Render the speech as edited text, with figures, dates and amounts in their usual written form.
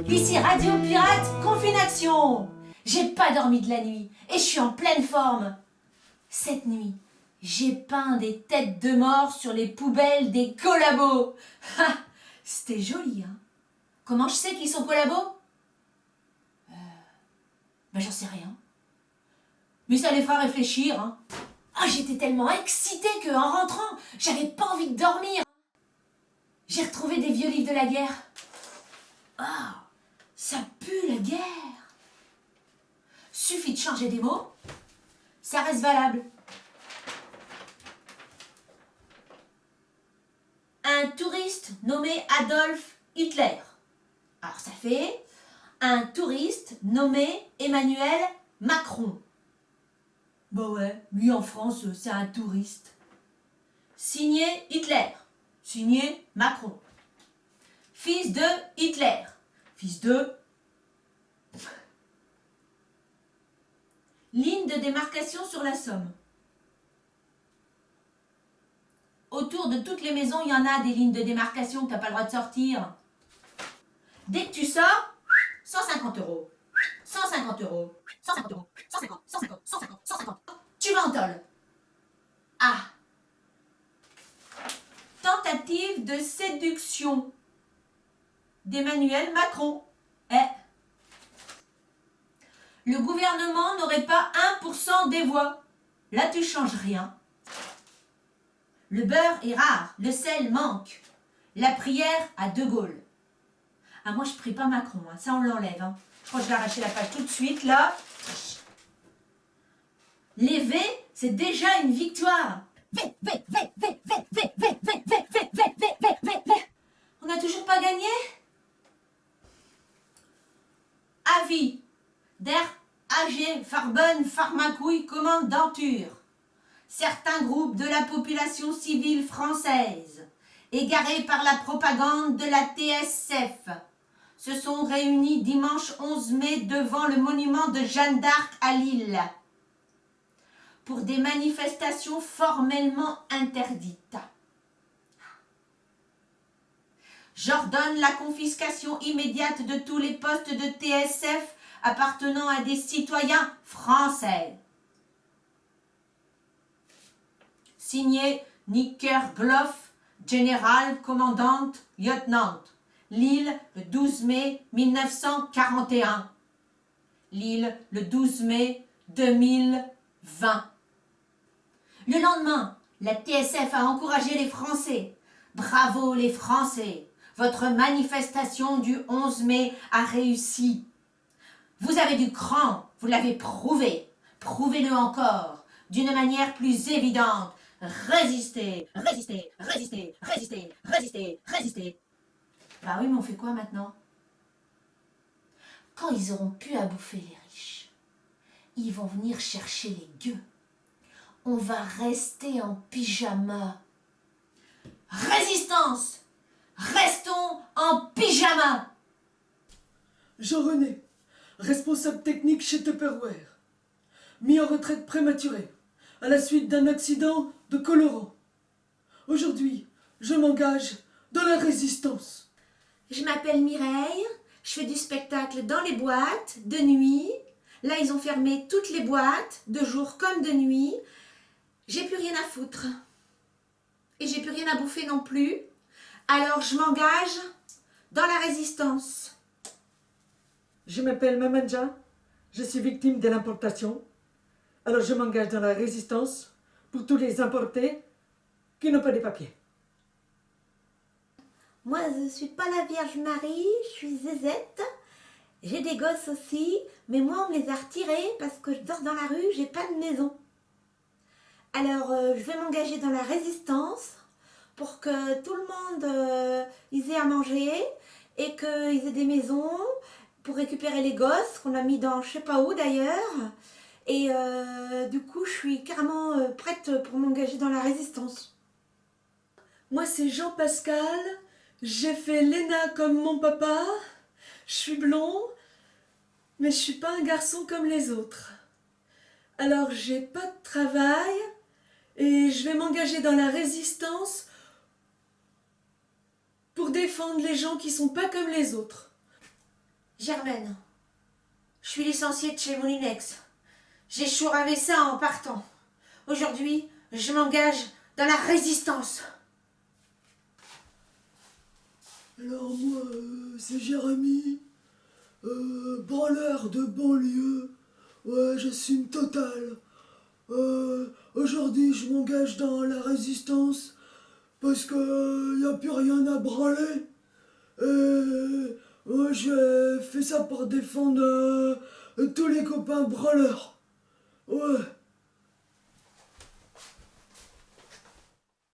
Ici Radio Pirate, Confination. J'ai pas dormi de la nuit et je suis en pleine forme. Cette nuit, j'ai peint des têtes de mort sur les poubelles des collabos. Ha, c'était joli, hein. Comment je sais qu'ils sont collabos? Ben j'en sais rien. Mais ça les fera réfléchir, hein. Ah, j'étais tellement excitée qu'en rentrant, j'avais pas envie de dormir. J'ai retrouvé des vieux livres de la guerre. Ah, ça pue la guerre. Suffit de changer des mots, ça reste valable. Un touriste nommé Adolf Hitler. Alors ça fait un touriste nommé Emmanuel Macron. Bah ouais, lui en France, c'est un touriste. Signé Hitler. Signé Macron. Fils de Hitler. Fils de... Ligne de démarcation sur la Somme. Autour de toutes les maisons, il y en a des lignes de démarcation que tu n'as pas le droit de sortir. Dès que tu sors, 150 €. 150 €. 150 €. 150, 150, 150, 150. Tu vas en tôle. Ah. Tentative de séduction d'Emmanuel Macron. Le gouvernement n'aurait pas 1% des voix. Là, tu changes rien. Le beurre est rare, le sel manque. La prière à De Gaulle. Ah, moi, je prie pas Macron, hein. Ça, on l'enlève. Hein. Je crois que je vais arracher la page tout de suite, là. Les V, c'est déjà une victoire. V. On n'a toujours pas gagné? Avis. Der AG Farben Pharmacouille Commandanture. Certains groupes de la population civile française, égarés par la propagande de la TSF, se sont réunis dimanche 11 mai devant le monument de Jeanne d'Arc à Lille pour des manifestations formellement interdites. J'ordonne la confiscation immédiate de tous les postes de TSF appartenant à des citoyens français. Signé Nickergloff, général, commandante, lieutenant. Lille, le 12 mai 1941. Lille, le 12 mai 2020. Le lendemain, la TSF a encouragé les Français. Bravo les Français! Votre manifestation du 11 mai a réussi. Vous avez du cran, vous l'avez prouvé. Prouvez-le encore, d'une manière plus évidente. Résistez, résistez, résistez, résistez, résistez, résistez. Bah oui, mais on fait quoi maintenant? Quand ils auront pu à bouffer les riches, ils vont venir chercher les gueux. On va rester en pyjama. Résistance! Restons en pyjama! Jean-René, responsable technique chez Tupperware, mis en retraite prématurée à la suite d'un accident de colorant. Aujourd'hui, je m'engage dans la résistance. Je m'appelle Mireille, je fais du spectacle dans les boîtes, de nuit. Là, ils ont fermé toutes les boîtes, de jour comme de nuit. J'ai plus rien à foutre. Et j'ai plus rien à bouffer non plus. Alors, je m'engage dans la résistance. Je m'appelle Mamanja, je suis victime de l'importation. Alors je m'engage dans la résistance pour tous les importés qui n'ont pas de papiers. Moi, je suis pas la Vierge Marie, je suis Zézette. J'ai des gosses aussi, mais moi, on me les a retirés parce que je dors dans la rue, j'ai pas de maison. Alors, je vais m'engager dans la résistance pour que tout le monde ils aient à manger et qu'ils aient des maisons pour récupérer les gosses qu'on a mis dans je sais pas où d'ailleurs. Et du coup, je suis carrément prête pour m'engager dans la résistance. Moi, c'est Jean-Pascal, j'ai fait l'ENA comme mon papa, je suis blond, mais je suis pas un garçon comme les autres. Alors, j'ai pas de travail et je vais m'engager dans la résistance pour défendre les gens qui sont pas comme les autres. Germaine, je suis licenciée de chez Moulinex. J'ai chouravé ça en partant. Aujourd'hui, je m'engage dans la résistance. Alors moi, c'est Jérémy, branleur de banlieue. Ouais, j'assume total. Aujourd'hui, je m'engage dans la résistance parce que y a plus rien à branler. Et moi, j'ai fait ça pour défendre tous les copains branleurs. Ouais.